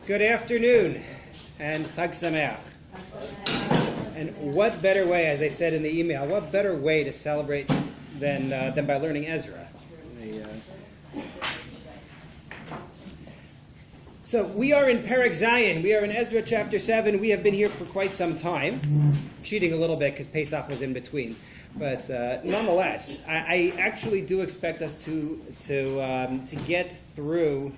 Good afternoon, and Chag Sameach. And what better way, as I said in the email, what better way to celebrate than by learning Ezra? So we are in Perek Zayin. We are in Ezra chapter 7. We have been here for quite some time. Cheating a little bit because Pesach was in between. But nonetheless, I actually do expect us to get through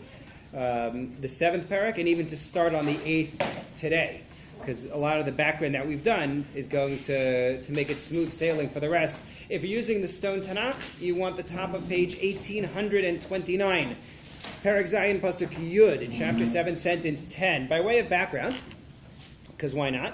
the 7th Perek and even to start on the 8th today. Because a lot of the background that we've done is going to make it smooth sailing for the rest. If you're using the Stone Tanakh, you want the top of page 1829. Perek Zayin Pasuk Yud in chapter 7, sentence 10. By way of background, because why not?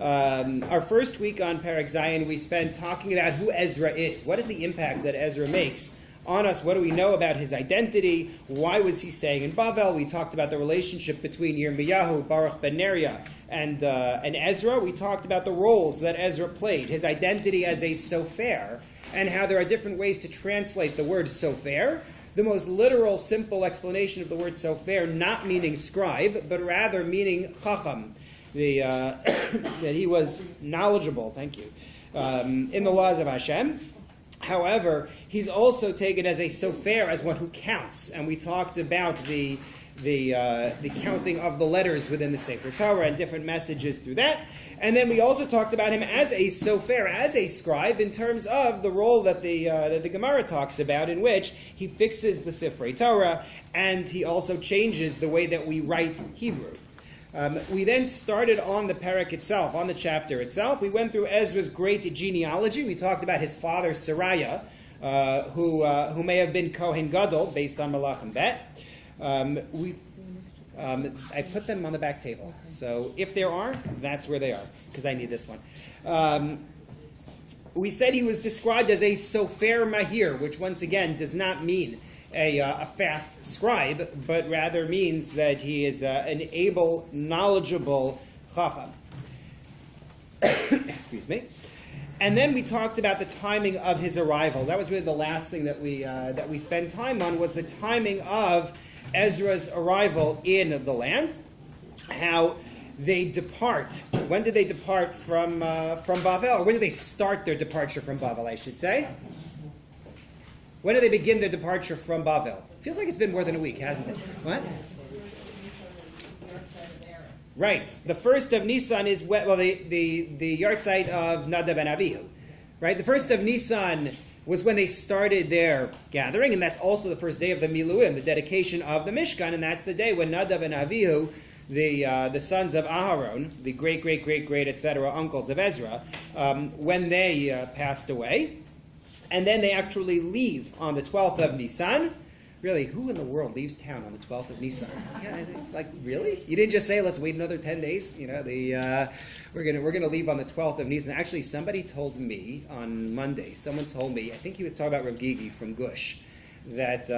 Our first week on Perek Zayin, we spent talking about who Ezra is. What is the impact that Ezra makes on us? What do we know about his identity? Why was he staying in Bavel? We talked about the relationship between Yirmiyahu, Baruch ben Neriah, and Ezra. We talked about the roles that Ezra played, his identity as a sofer, and how there are different ways to translate the word sofer. The most literal, simple explanation of the word sofer, not meaning scribe, but rather meaning chacham, that he was knowledgeable, thank you, in the laws of Hashem. However, he's also taken as a sofer, as one who counts, and we talked about the counting of the letters within the Sefer Torah and different messages through that. And then we also talked about him as a sofer, as a scribe, in terms of the role that the Gemara talks about, in which he fixes the Sifrei Torah, and he also changes the way that we write Hebrew. We then started on the Perek itself, on the chapter itself. We went through Ezra's great genealogy. We talked about his father, Sariah, who may have been Kohen Gadol, based on Malachim Bet. I put them on the back table. So if there are, that's where they are, because I need this one. We said he was described as a sofer mahir, which once again does not mean a fast scribe, but rather means that he is an able, knowledgeable chacham. Excuse me. And then we talked about the timing of his arrival. That was really the last thing that we spent time on, was the timing of Ezra's arrival in the land. How they depart. When did they depart from Bavel? Or when did they start their departure from Bavel, I should say? When did they begin their departure from Bavel? Feels like it's been more than a week, hasn't it? What? Right. The first of Nisan is, the yahrzeit of Nadav and Avihu. Right? The first of Nisan was when they started their gathering, and that's also the first day of the Miluim, the dedication of the Mishkan, and that's the day when Nadav and Avihu, the sons of Aharon, the great, etc., uncles of Ezra, when they passed away. And then they actually leave on the 12th of Nisan. Really, who in the world leaves town on the 12th of Nisan? Yeah, like, really? You didn't just say, let's wait another 10 days? You know, we're gonna leave on the 12th of Nisan. Actually, somebody told me on Monday, someone told me, I think he was talking about Rav Gigi from Gush, that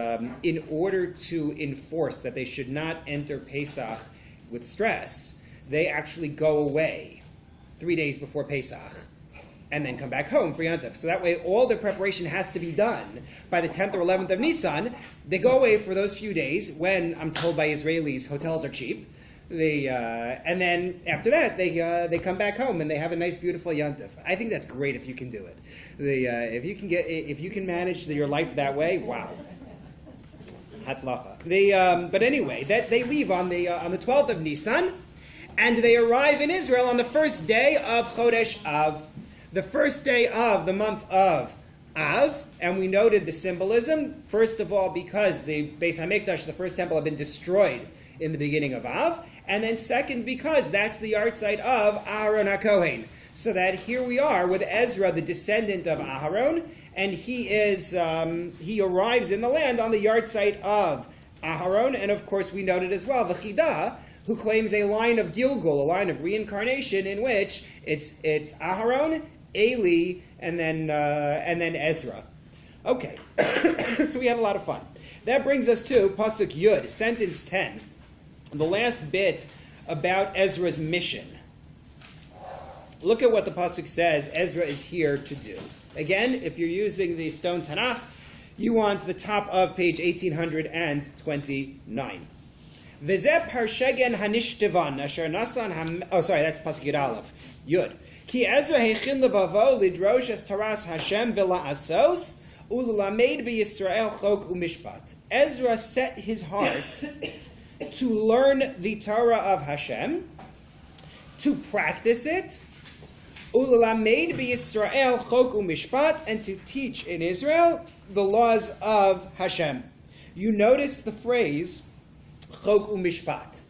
in order to enforce that they should not enter Pesach with stress, they actually go away 3 days before Pesach and then come back home for Yontif. So that way all their preparation has to be done by the 10th or 11th of Nisan. They go away for those few days when, I'm told by Israelis, hotels are cheap. And then after that, they come back home and they have a nice, beautiful Yontif. I think that's great if you can do it. If you can manage your life that way, wow. Hatzlacha. But anyway, they leave on the 12th of Nisan, and they arrive in Israel on the first day of Chodesh Av, the first day of the month of Av, and we noted the symbolism, first of all, because the Beis HaMikdash, the first temple, had been destroyed in the beginning of Av, and then second, because that's the yahrzeit of Aharon HaKohen. So that here we are with Ezra, the descendant of Aharon, and he arrives in the land on the yahrzeit of Aharon, and of course we noted as well the Chidah, who claims a line of Gilgul, a line of reincarnation, in which it's Aharon, Eli, and then Ezra. Okay, so we had a lot of fun. That brings us to Pasuk Yud, sentence 10, the last bit about Ezra's mission. Look at what the Pasuk says Ezra is here to do. Again, if you're using the Stone Tanakh, you want the top of page 1829. V'zeh parshegen hanishtivan asher nasan that's pasuk Yud Aleph. Yud. Ki Ezra hechin levavo lidrosh es taras Hashem v'la'asos ululamed b'Yisrael chok u'mishpat. Ezra set his heart to learn the Torah of Hashem, to practice it, ululamed b'Yisrael chok u'mishpat, and to teach in Israel the laws of Hashem. You notice the phrase chok u'mishpat.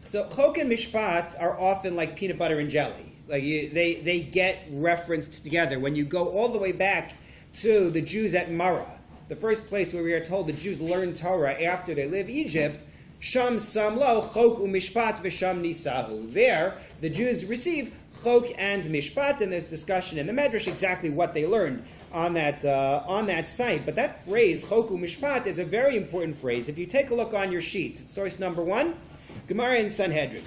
So chok and mishpat are often like peanut butter and jelly. Like they get referenced together. When you go all the way back to the Jews at Marah, the first place where we are told the Jews learned Torah after they leave Egypt, Sham samlo chok u'mishpat v'sham nisahu. There, the Jews receive chok and mishpat, and there's discussion in the Medrash exactly what they learned on that site. But that phrase, chok u'mishpat, is a very important phrase. If you take a look on your sheets, it's source number 1, Gemara in Sanhedrin.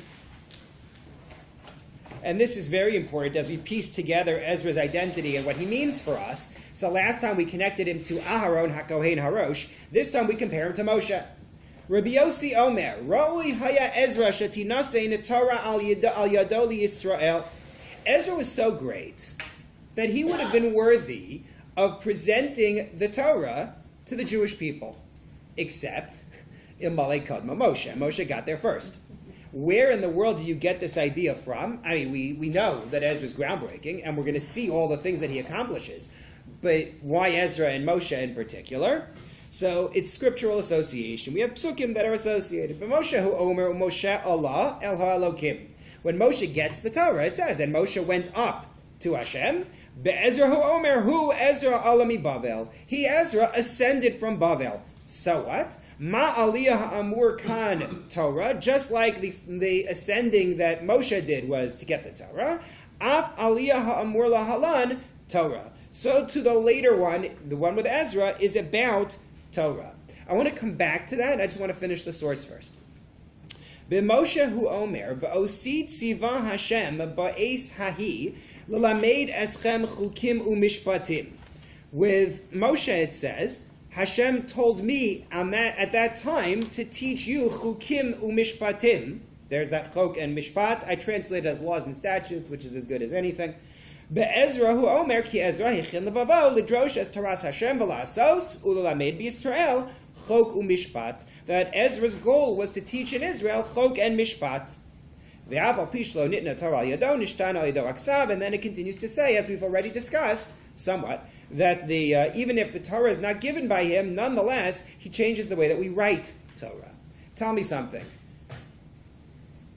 And this is very important as we piece together Ezra's identity and what he means for us. So last time we connected him to Aharon HaKohen HaRosh. This time we compare him to Moshe. Rabbi Yossi Omer, Ra'ui haya Ezra shetinasei Torah al yado Yisrael. Ezra was so great that he would have been worthy of presenting the Torah to the Jewish people, except Imalei Kodma Moshe. Moshe got there first. Where in the world do you get this idea from? I mean, we know that Ezra's groundbreaking, and we're going to see all the things that he accomplishes. But why Ezra and Moshe in particular? So it's scriptural association. We have psukim that are associated. But Moshe hu omer Moshe Allah el ha'elokim. When Moshe gets the Torah, it says, and Moshe went up to Hashem. Be'ezra hu omer hu Ezra alami Bavel. He, Ezra, ascended from Bavel. So what? Ma aliyah ha'amur kan Torah, just like the ascending that Moshe did was to get the Torah. Af aliyah ha'amur lahalan Torah. So to the later one, the one with Ezra, is about Torah. I want to come back to that. I just want to finish the source first. B'Moshe hu omer v'osid tziva Hashem ba'es hahi l'lamed eschem chukim u'mishpatim. With Moshe it says, Hashem told me at that time to teach you chukim u'mishpatim. There's that chok and mishpat. I translate it as laws and statutes, which is as good as anything. Be'ezra hu omer ki Ezra hichin levavo lidrosh es taras Hashem v'la'asos u'lelamed b'Yisrael chok u'mishpat. That Ezra's goal was to teach in Israel chok and mishpat. Ve'aval pishlo nitna Torah al yado nishtan al yado aksav. And then it continues to say, as we've already discussed somewhat, that even if the Torah is not given by him, nonetheless, he changes the way that we write Torah. Tell me something.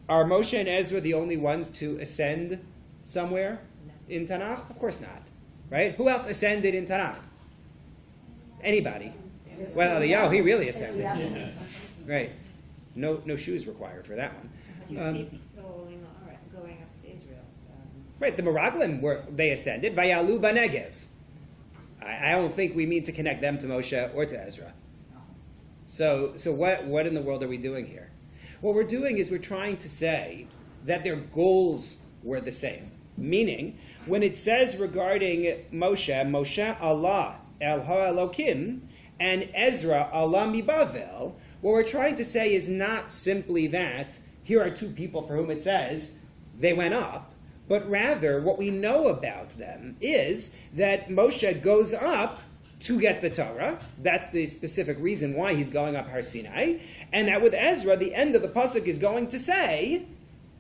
Are Moshe and Ezra the only ones to ascend somewhere in Tanakh? Of course not. Right? Who else ascended in Tanakh? Anybody. Well, Eliyahu, he really ascended. Right. No shoes required for that one. Going up to Israel. Right, the Meraglim they ascended. Vayalu Banegev. I don't think we mean to connect them to Moshe or to Ezra. So what in the world are we doing here? What we're doing is we're trying to say that their goals were the same. Meaning, when it says regarding Moshe Allah el ha'elokim, and Ezra Allah mi Bavel, what we're trying to say is not simply that here are two people for whom it says they went up, but rather what we know about them is that Moshe goes up to get the Torah. That's the specific reason why he's going up Har Sinai. And that with Ezra, the end of the pasuk is going to say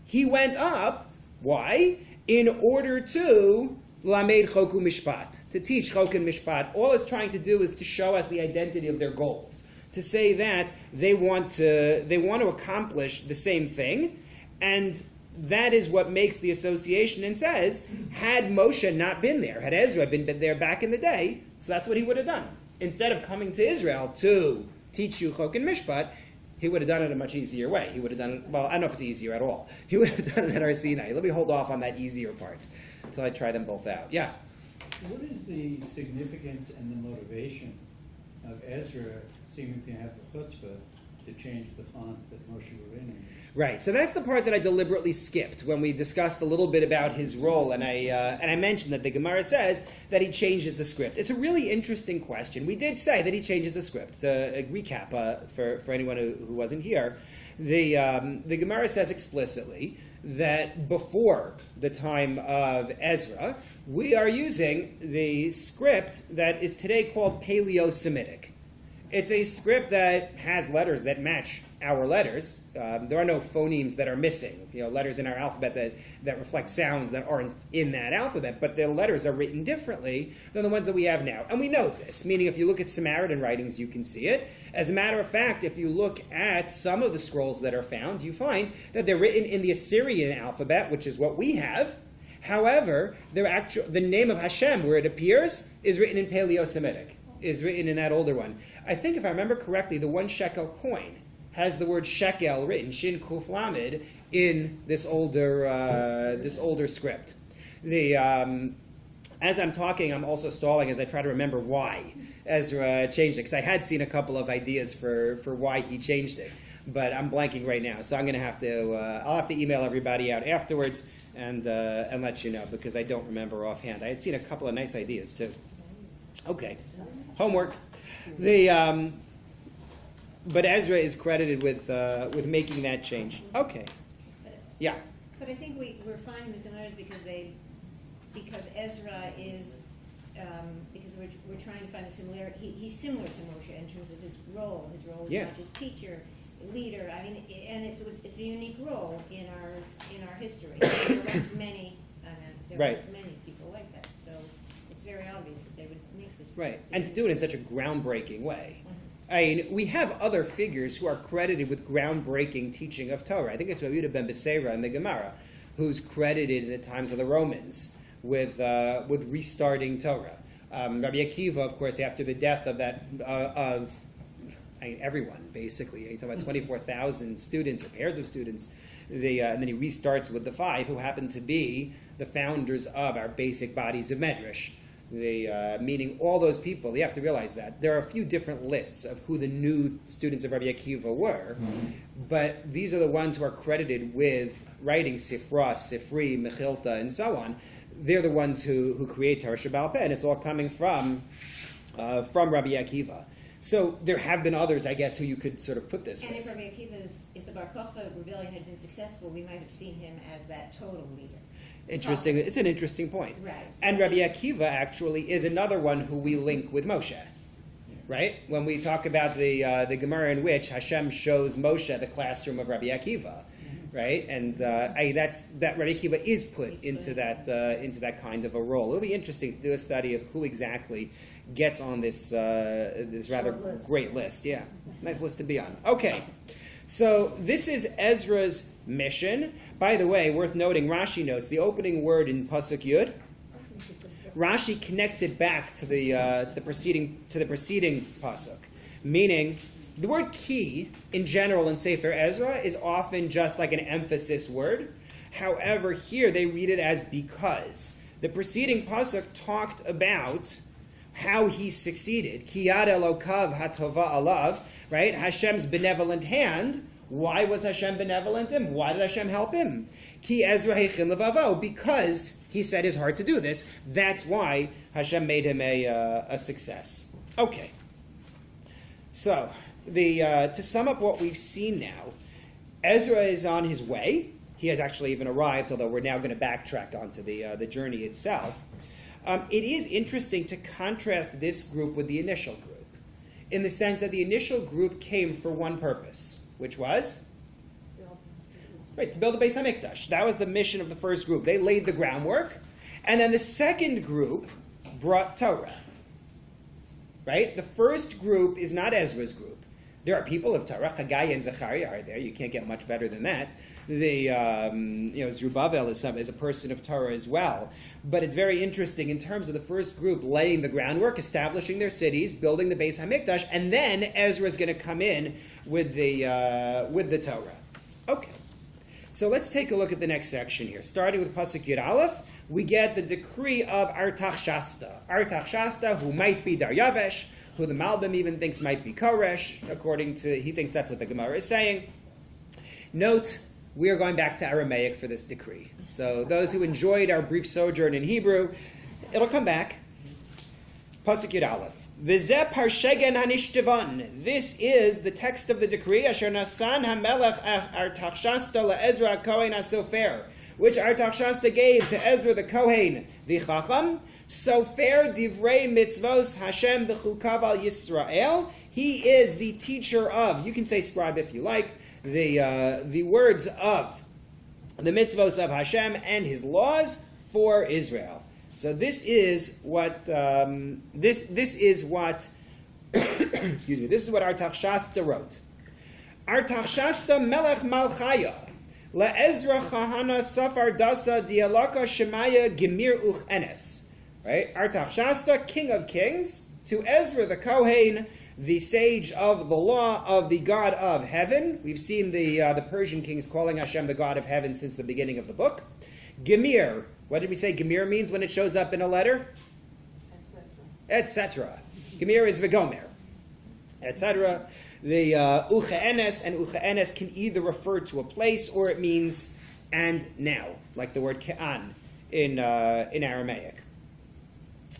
he went up. Why? In order to lamed chok u'mishpat, to teach chok and mishpat. All it's trying to do is to show us the identity of their goals, to say that they want to accomplish the same thing, and that is what makes the association, and says, had Moshe not been there, had Ezra been there back in the day, so that's what he would have done. Instead of coming to Israel to teach you chok and mishpat, he would have done it a much easier way. He would have done it, well, I don't know if it's easier at all. He would have done it at Har Sinai. Let me hold off on that easier part until I try them both out. Yeah? What is the significance and the motivation of Ezra seeming to have the chutzpah to change the font that Moshe Rabbeinu used. Right. So that's the part that I deliberately skipped when we discussed a little bit about his role, and I mentioned that the Gemara says that he changes the script. It's a really interesting question. We did say that he changes the script. A recap for anyone who wasn't here, the Gemara says explicitly that before the time of Ezra, we are using the script that is today called Paleo-Semitic. It's a script that has letters that match our letters. There are no phonemes that are missing, letters in our alphabet that reflect sounds that aren't in that alphabet, but the letters are written differently than the ones that we have now. And we know this, meaning if you look at Samaritan writings, you can see it. As a matter of fact, if you look at some of the scrolls that are found, you find that they're written in the Assyrian alphabet, which is what we have. However, the name of Hashem, where it appears, is written in Paleo-Semitic, is written in that older one. I think, if I remember correctly, the 1 shekel coin has the word shekel written, shin kuf lamed, in this older script. As I'm talking, I'm also stalling as I try to remember why Ezra changed it, because I had seen a couple of ideas for why he changed it, but I'm blanking right now. So I'm going to have to I'll have to email everybody out afterwards and let you know, because I don't remember offhand. I had seen a couple of nice ideas too. Okay, homework. But Ezra is credited with making that change. Okay, yeah. But I think we're finding the similarities because Ezra is because we're trying to find a similarity. He's similar to Moshe in terms of his role. His role is not just teacher, leader. I mean, and it's a unique role in our history. There aren't many. There aren't many people like that. So it's very obvious that they would make this right, and to do it in such a groundbreaking way. I mean, we have other figures who are credited with groundbreaking teaching of Torah. I think it's Rabbi ben Beseira in the Gemara, who's credited in the times of the Romans with restarting Torah. Rabbi Akiva, of course, after the death of everyone, basically. You talk about 24,000 students or pairs of students, and then he restarts with the 5 who happen to be the founders of our basic bodies of Medrash. Meaning all those people, you have to realize that. There are a few different lists of who the new students of Rabbi Akiva were, but these are the ones who are credited with writing Sifra, Sifri, Mechilta, and so on. They're the ones who create Torah Sheba'al Peh, and it's all coming from Rabbi Akiva. So there have been others, I guess, who you could sort of put this and with. if Rabbi Akiva's, if the Bar Kokhba rebellion had been successful, we might have seen him as that total leader. Interesting. It's an interesting point. Right. And Rabbi Akiva actually is another one who we link with Moshe. Right? When we talk about the Gemara in which Hashem shows Moshe the classroom of Rabbi Akiva, right? And that Rabbi Akiva is put into that kind of a role. It'll be interesting to do a study of who exactly gets on this rather great list. Yeah, nice list to be on. Okay, so this is Ezra's mission. By the way, worth noting, Rashi notes the opening word in Pasuk Yud. Rashi connects it back to the preceding pasuk, meaning the word ki in general in Sefer Ezra is often just like an emphasis word. However, here they read it as because. The preceding pasuk talked about how he succeeded. Ki yad Elokav hatova alav, right? Hashem's benevolent hand. Why was Hashem benevolent to him? Why did Hashem help him? Ki Ezra hechin levavo, because he set his heart to do this. That's why Hashem made him a success. Okay. So, to sum up what we've seen now, Ezra is on his way. He has actually even arrived, although we're now going to backtrack onto the journey itself. It is interesting to contrast this group with the initial group, in the sense that the initial group came for one purpose, which was? Right, to build the Beis HaMikdash. That was the mission of the first group. They laid the groundwork. And then the second group brought Torah. Right? The first group is not Ezra's group. There are people of Torah. Haggai and Zechariah are there. You can't get much better than that. Zerubbabel is a person of Torah as well. But it's very interesting in terms of the first group laying the groundwork, establishing their cities, building the Beis HaMikdash, and then Ezra's going to come in with the Torah. Okay. So let's take a look at the next section here. Starting with Pasuk Yud Aleph, we get the decree of Artachshasta. Artachshasta, who might be Daryavesh, who the Malbim even thinks might be Koresh, he thinks that's what the Gemara is saying. Note, we are going back to Aramaic for this decree. So those who enjoyed our brief sojourn in Hebrew, it'll come back. Pasuk Yud Aleph. V'zeh parshegen hanishtivan. This is the text of the decree. Asher nasan hamelech Artachshasta leEzra Kohen hasofer, which Artachshasta gave to Ezra the Kohen, the Chacham. Sofer divrei mitzvos Hashem b'chukav al Yisrael. He is the teacher of, you can say scribe if you like, the words of the mitzvos of Hashem and his laws for Israel. So this is what this is what excuse me. This is what Artachshasta wrote. Artachshasta melech malchaya leEzra chahana safar dasa dialaka shemaya gemir uch enes. Right, Artachshasta, king of kings, to Ezra the Kohen, the sage of the law of the God of heaven. We've seen the Persian kings calling Hashem the God of heaven since the beginning of the book. Gemir. What did we say Gemir means when it shows up in a letter? Etc. Gemir is V'gomer. Etc. The Uche'enes and Uche'enes can either refer to a place or it means and now, like the word Ke'an in Aramaic.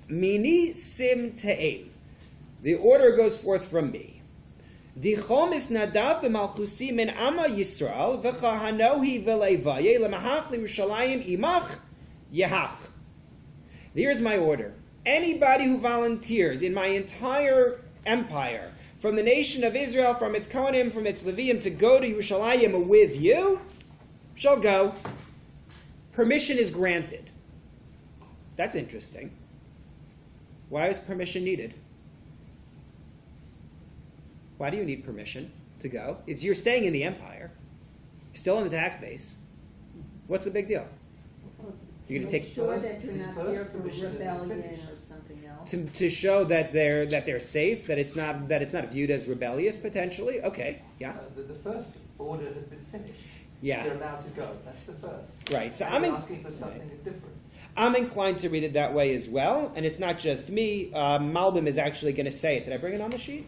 Mini sim te'el. The order goes forth from me. Dichom is nadav b'malchusi min ama Yisrael v'chahanohi v'leivaye l'mahach l'Yerushalayim imach yehach. Here's my order. Anybody who volunteers in my entire empire, from the nation of Israel, from its Kohanim, from its Leviim, to go to Yerushalayim with you, shall go. Permission is granted. That's interesting. Why is permission needed? Why do you need permission to go? You're staying in the empire. You're still in the tax base. What's the big deal? You're going to take sure that you're not there for rebellion or something else. To show that they're safe, that it's not viewed as rebellious potentially. Okay, yeah. The first order had been finished. Yeah. They're allowed to go. That's the first. Right. So I'm asking for something different. I'm inclined to read it that way as well, and it's not just me. Malbim is actually going to say it. Did I bring it on the sheet?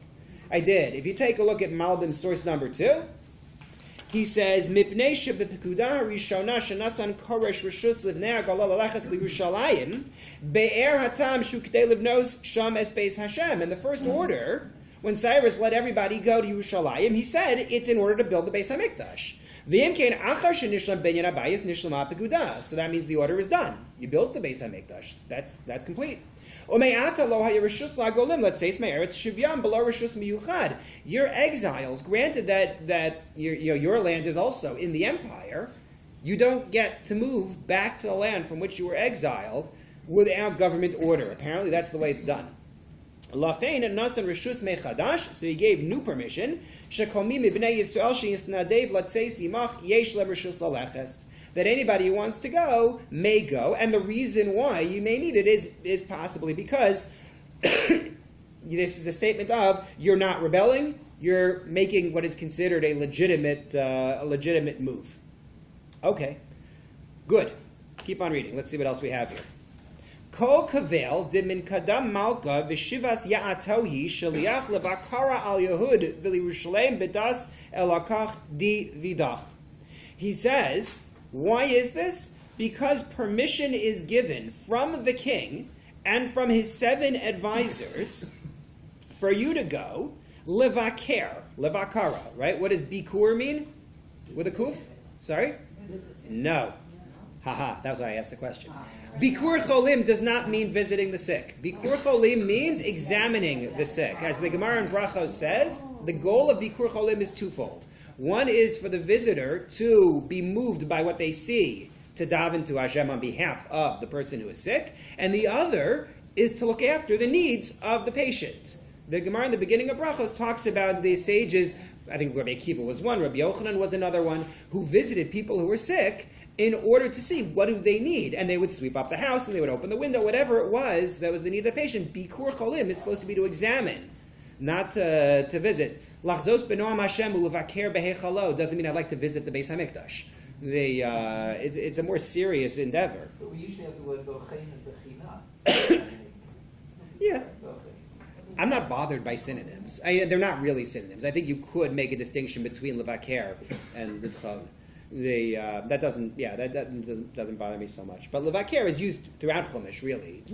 I did. If you take a look at Malbim source number 2, he says, "Mipnei shebepekudah rishona shenasan koresh rishus livnei hagala lelechas liYerushalayim be'er hatam shu k'dei livnos sham es beis Hashem." In the first order, when Cyrus let everybody go to Yerushalayim, he said it's in order to build the Beis Hamikdash. So that means the order is done. You built the Beis Hamikdash. That's complete. You're exiles. Granted that your land is also in the empire, you don't get to move back to the land from which you were exiled without government order. Apparently that's the way it's done. So he gave new permission that anybody who wants to go may go, and the reason why you may need it is possibly because this is a statement of you're not rebelling, you're making what is considered a legitimate move. Okay, good. Keep on reading. Let's see what else we have here. Kol kavel de min kadam malka v'shivas ya'atohi shaliach levakara al Yehud v'lirushalem bedas elakach di vidach. He says, why is this? Because permission is given from the king and from his 7 advisors for you to go levakara, right? What does bikur mean? With a kuf? Sorry? No. Haha, that was why I asked the question. Bikur cholim does not mean visiting the sick. Bikur cholim means examining the sick. As the Gemara in Brachos says, the goal of bikur cholim is twofold. One is for the visitor to be moved by what they see, to daven to Hashem on behalf of the person who is sick, and the other is to look after the needs of the patient. The Gemara in the beginning of Brachos talks about the sages, I think Rabbi Akiva was one, Rabbi Yochanan was another one, who visited people who were sick in order to see what do they need. And they would sweep up the house, and they would open the window, whatever it was that was the need of the patient. Bikur cholim is supposed to be to examine, not to visit. Lachzos b'noam Hashem u'levaker behechalo doesn't mean I'd like to visit the Beis Hamikdash. It's a more serious endeavor. But we usually have the word bochein and bechina. Yeah. I'm not bothered by synonyms. They're not really synonyms. I think you could make a distinction between levaker and livchon. That doesn't bother me so much. But levaker is used throughout Chumash, really. It's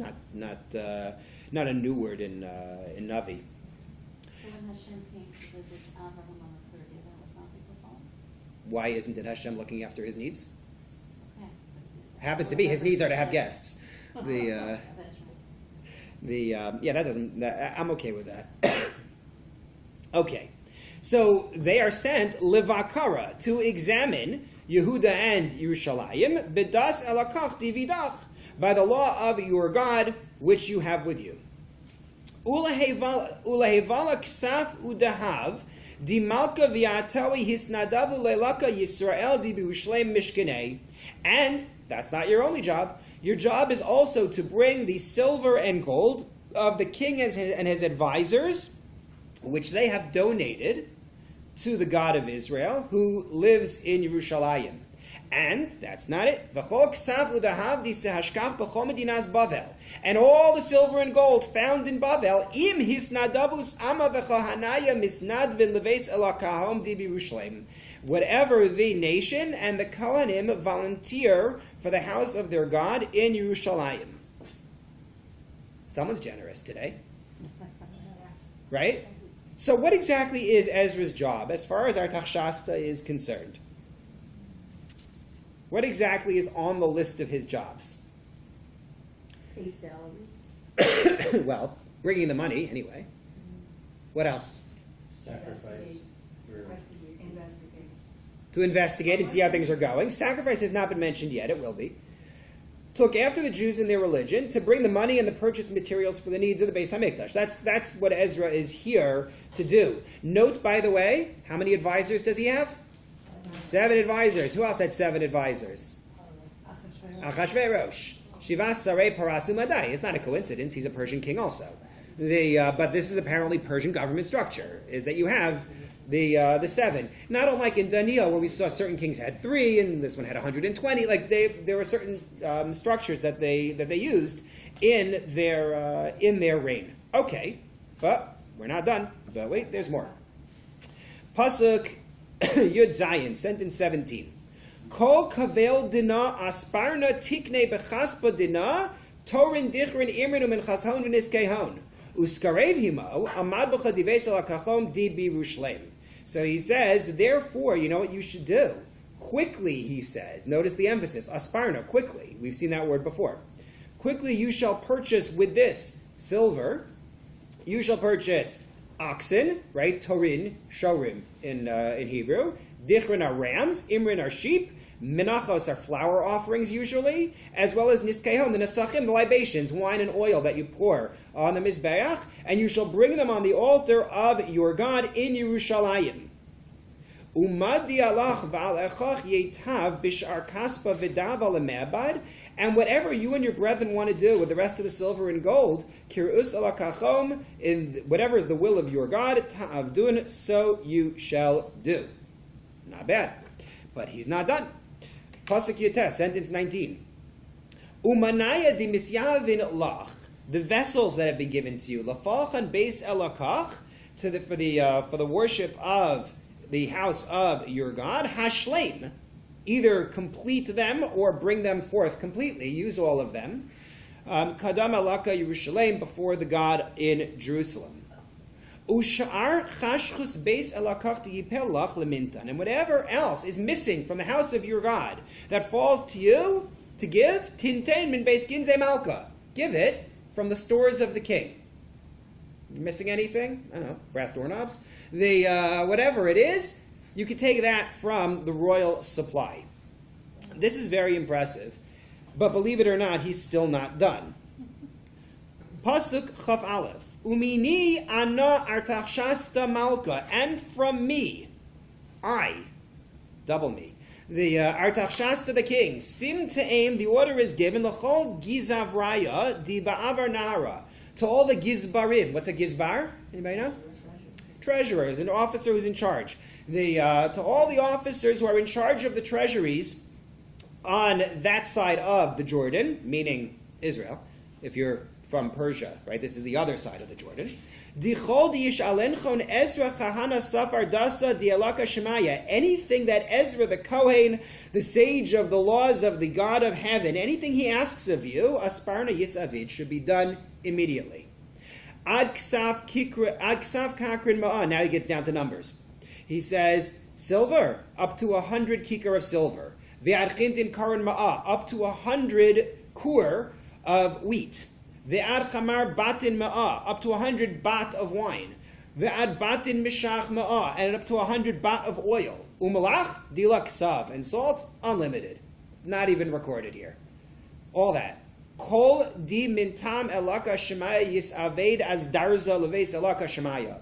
not a new word in Navi. So when Hashem came to visit Abraham on the third day, that was not Before? Why isn't it Hashem looking after his needs? Okay. Happens to be his needs are to have guests. That's right. I'm okay with that. Okay, so they are sent levakara to examine Yehuda and Yerushalayim bedas elakach dividach by the law of your God which you have with you. Ulahevala ksaf udahav di malka v'atawi hisnadavu leilaka Yisrael di b'Yerushalayim mishkanei. And that's not your only job. Your job is also to bring the silver and gold of the king and his advisors, which they have donated to the God of Israel, who lives in Yerushalayim. And that's not it. And all the silver and gold found in Bavel, im hisnadavus ama v'chohanaya misnadvin leves elakahom di b'Yerushalayim. Whatever the nation and the Kohanim volunteer for the house of their God in Yerushalayim. Someone's generous today. Right? So what exactly is Ezra's job as far as Artachshasta is concerned? What exactly is on the list of his jobs? Pay salaries. Well, bringing the money anyway. What else? Sacrifice for To investigate and see how things are going. Sacrifice has not been mentioned yet. It will be. To look after the Jews and their religion, to bring the money and the purchased materials for the needs of the Beis HaMikdash. That's what Ezra is here to do. Note, by the way, how many advisors does he have? 7 advisors. Who else had 7 advisors? Achashverosh. Shivas Sarei Parasu Madai. It's not a coincidence. He's a Persian king also. But this is apparently Persian government structure, is that you have the 7. Not unlike in Daniel, where we saw certain kings had 3, and this one had 120. Like there were certain structures that they used in their reign. Okay, but we're not done. But wait, there's more. Pasuk Yud Zayin, sentence 17. Kol kavel dina asparna tikne bechaspa dina torin dichrin imrin umin chashon v'niskehon uskarev himo amad b'cha divesel akachom di b'Yerushalayim. So he says, therefore, you know what you should do? Quickly, he says. Notice the emphasis. Asparna, quickly. We've seen that word before. Quickly you shall purchase with this silver. You shall purchase oxen, right? Torin, shorim in Hebrew. Dichrin are rams. Imrin are sheep. Menachos are flour offerings usually, as well as niskehon, the nesachim, the libations, wine and oil that you pour on the mizbeach, and you shall bring them on the altar of your God in Yerushalayim. Umad dialach v'alechach yetav bishar kaspa v'dav alemebad, and whatever you and your brethren want to do with the rest of the silver and gold, kirus alakachom, in whatever is the will of your God, ta'avdun, so you shall do. Not bad, but he's not done. Pasuk Yutes, sentence 19. Umanaya di misyavin lach, the vessels that have been given to you, lafalchan beis elakach, for the worship of the house of your God, hashleim, either complete them or bring them forth completely, use all of them. Kadam alaka Yerushalayim, before the God in Jerusalem. Ushar chashchus beis elakach yipel lach lemintan, and whatever else is missing from the house of your God that falls to you to give, tintain min beis ginzei malka, give it from the stores of the king. You missing anything? I don't know, brass doorknobs. Whatever it is, you can take that from the royal supply. This is very impressive, but believe it or not, he's still not done. Pasuk Chaf Aleph. Umini ana Artachshasta malka, and from me, I, double me, the Artachshasta the king, sim to aim, the order is given, l'chol gizavraya di ba'avar nara, to all the gizbarim. What's a gizbar? Anybody know? Treasurer is an officer who's in charge. To all the officers who are in charge of the treasuries on that side of the Jordan, meaning Israel, if you're from Persia, right? This is the other side of the Jordan. Anything that Ezra the Kohen, the sage of the laws of the God of heaven, anything he asks of you, asparna yisavid, should be done immediately. Ad ksaf kakrin ma'ah. Now he gets down to numbers. He says, silver, up to 100 kikar of silver. Ve'ad chintin karin ma'ah, up to 100 kur of wheat. Ve'ad chamar batin ma'ah, up to 100 bat of wine. Ve'ad batin mishach ma'ah, and up to 100 bat of oil. Umalach, dilak sav, and salt, unlimited. Not even recorded here. All that. Kol di mintam elaka shemaya yisaved as darza leves elaka shemaya.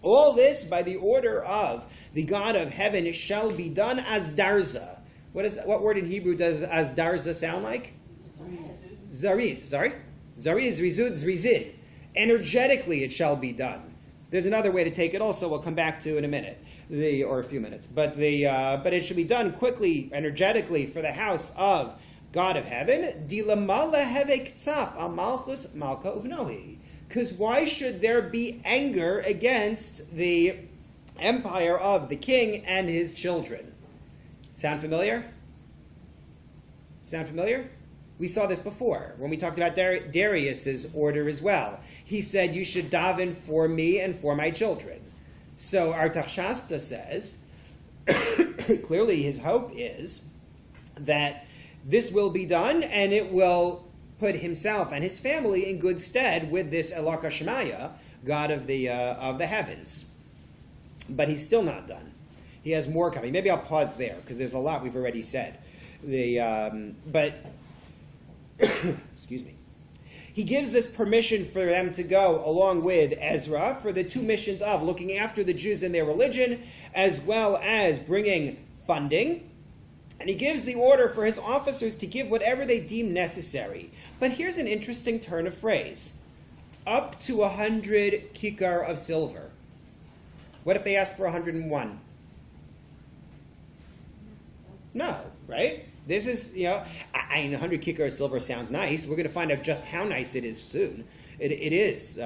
All this by the order of the God of heaven shall be done as darza. What word in Hebrew does as darza sound like? Zariz. Sorry? Zariz, rizud, zrizid. Energetically it shall be done. There's another way to take it also we'll come back to in a minute. Or a few minutes. But it should be done quickly, energetically for the house of God of heaven. Because why should there be anger against the empire of the king and his children? Sound familiar? Sound familiar? We saw this before when we talked about Darius's order as well. He said, you should daven for me and for my children. So Artachshasta says, clearly his hope is that this will be done and it will put himself and his family in good stead with this Elaka Shemaya, God of the heavens. But he's still not done. He has more coming. Maybe I'll pause there because there's a lot we've already said. Excuse me. He gives this permission for them to go along with Ezra for the two missions of looking after the Jews and their religion, as well as bringing funding. And he gives the order for his officers to give whatever they deem necessary. But here's an interesting turn of phrase. Up to 100 kikar of silver. What if they asked for 101? No, right? This is, 100 kikar of silver sounds nice. We're going to find out just how nice it is soon. It is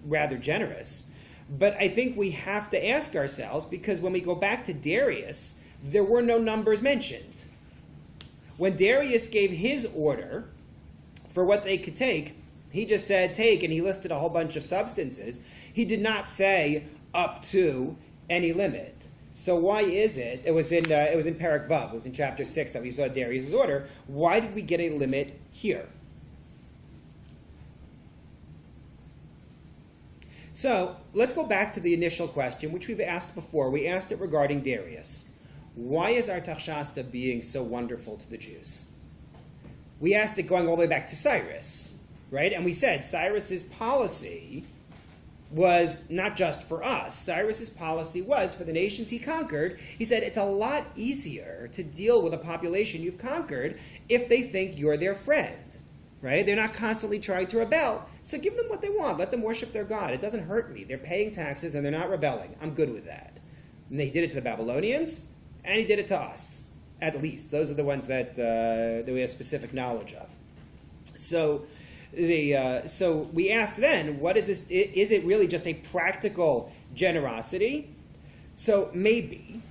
rather generous. But I think we have to ask ourselves, because when we go back to Darius, there were no numbers mentioned. When Darius gave his order for what they could take, he just said take, and he listed a whole bunch of substances. He did not say up to any limit. So why is it? It was in Perek Vav. It was in chapter 6 that we saw Darius' order. Why did we get a limit here? So let's go back to the initial question, which we've asked before. We asked it regarding Darius. Why is Artachshasta being so wonderful to the Jews? We asked it going all the way back to Cyrus, right? And we said Cyrus's policy was not just for us. Cyrus's policy was for the nations he conquered. He said it's a lot easier to deal with a population you've conquered if they think you're their friend, right? They're not constantly trying to rebel. So give them what they want. Let them worship their God. It doesn't hurt me. They're paying taxes and they're not rebelling. I'm good with that. And they did it to the Babylonians, and he did it to us, at least. Those are the ones that we have specific knowledge of. So we asked then, what is this? Is it really just a practical generosity? So maybe.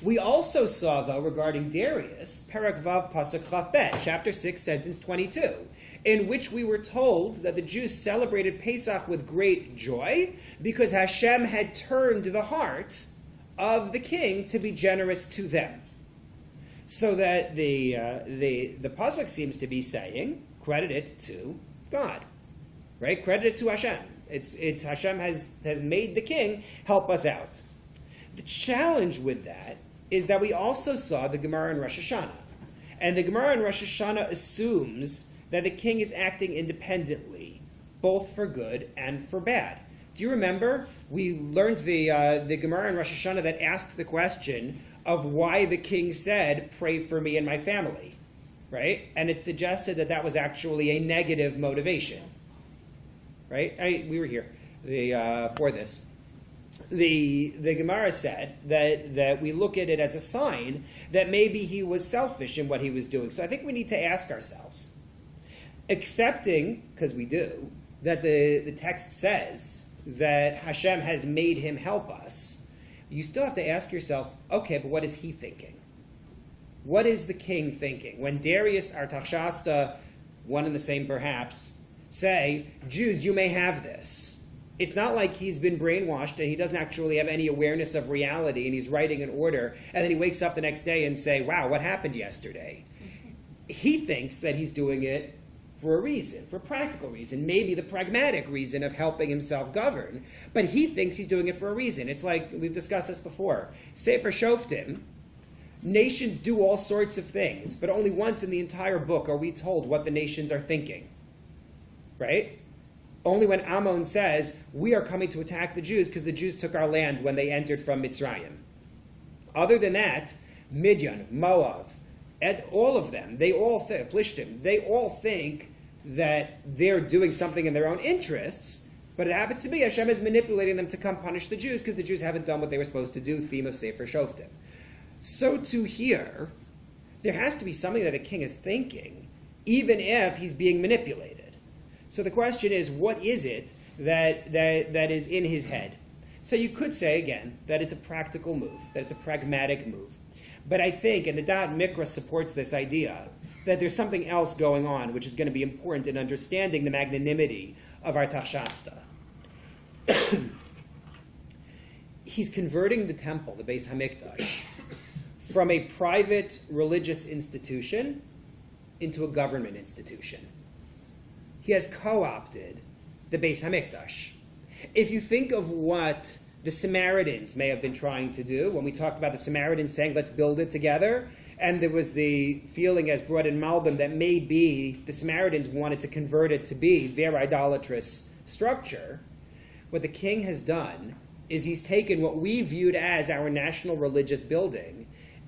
We also saw, though, regarding Darius, Perek Vav Pasuk Chaf Bet, chapter 6, sentence 22, in which we were told that the Jews celebrated Pesach with great joy because Hashem had turned the heart of the king to be generous to them. So that the pasuk seems to be saying, credit it to God, right? Credit it to Hashem. It's Hashem has made the king help us out. The challenge with that is that we also saw the Gemara in Rosh Hashanah, and the Gemara in Rosh Hashanah assumes that the king is acting independently, both for good and for bad. Do you remember? We learned the Gemara in Rosh Hashanah that asked the question of why the king said, pray for me and my family, right? And it suggested that that was actually a negative motivation, right? We were here for this. The Gemara said that we look at it as a sign that maybe he was selfish in what he was doing. So I think we need to ask ourselves, accepting, because we do, that the text says that Hashem has made him help us, you still have to ask yourself, okay, but what is he thinking? What is the king thinking? When Darius, Artachshasta, one and the same perhaps, say, Jews, you may have this. It's not like he's been brainwashed and he doesn't actually have any awareness of reality and he's writing an order and then he wakes up the next day and say, wow, what happened yesterday? He thinks that he's doing it for a reason, for a practical reason, maybe the pragmatic reason of helping himself govern, but he thinks he's doing it for a reason. It's like, we've discussed this before, Sefer Shoftim, nations do all sorts of things, but only once in the entire book are we told what the nations are thinking, right? Only when Ammon says, we are coming to attack the Jews because the Jews took our land when they entered from Mitzrayim. Other than that, Midian, Moab, all of them, they all think, Plishtim, they all think that they're doing something in their own interests, but it happens to be Hashem is manipulating them to come punish the Jews because the Jews haven't done what they were supposed to do, theme of Sefer Shoftim. So too here, there has to be something that a king is thinking, even if he's being manipulated. So the question is, what is it that is in his head? So you could say, again, that it's a practical move, that it's a pragmatic move. But I think, and the Da'at Mikra supports this idea, that there's something else going on which is going to be important in understanding the magnanimity of Artachshasta. He's converting the temple, the Beis HaMikdash, from a private religious institution into a government institution. He has co-opted the Beis HaMikdash. If you think of what the Samaritans may have been trying to do, when we talked about the Samaritans saying, let's build it together, and there was the feeling as brought in Malbim that maybe the Samaritans wanted to convert it to be their idolatrous structure, what the king has done is he's taken what we viewed as our national religious building,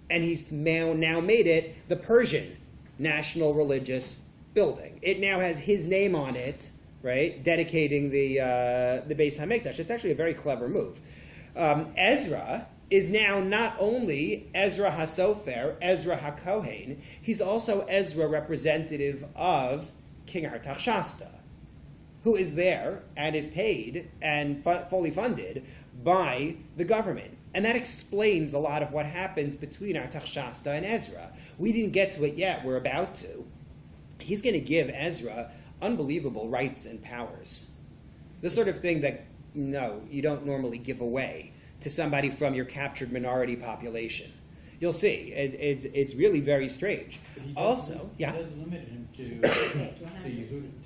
and he's now made it the Persian national religious building. It now has his name on it, right, dedicating the Beis HaMikdash. It's actually a very clever move. Ezra is now not only Ezra HaSofer, Ezra HaKohen, he's also Ezra representative of King Artachshasta, who is there and is paid and fully funded by the government. And that explains a lot of what happens between Artachshasta and Ezra. We didn't get to it yet. We're about to. He's going to give Ezra unbelievable rights and powers. The sort of thing that, no, you don't normally give away to somebody from your captured minority population. You'll see. It's really very strange. He does limit him to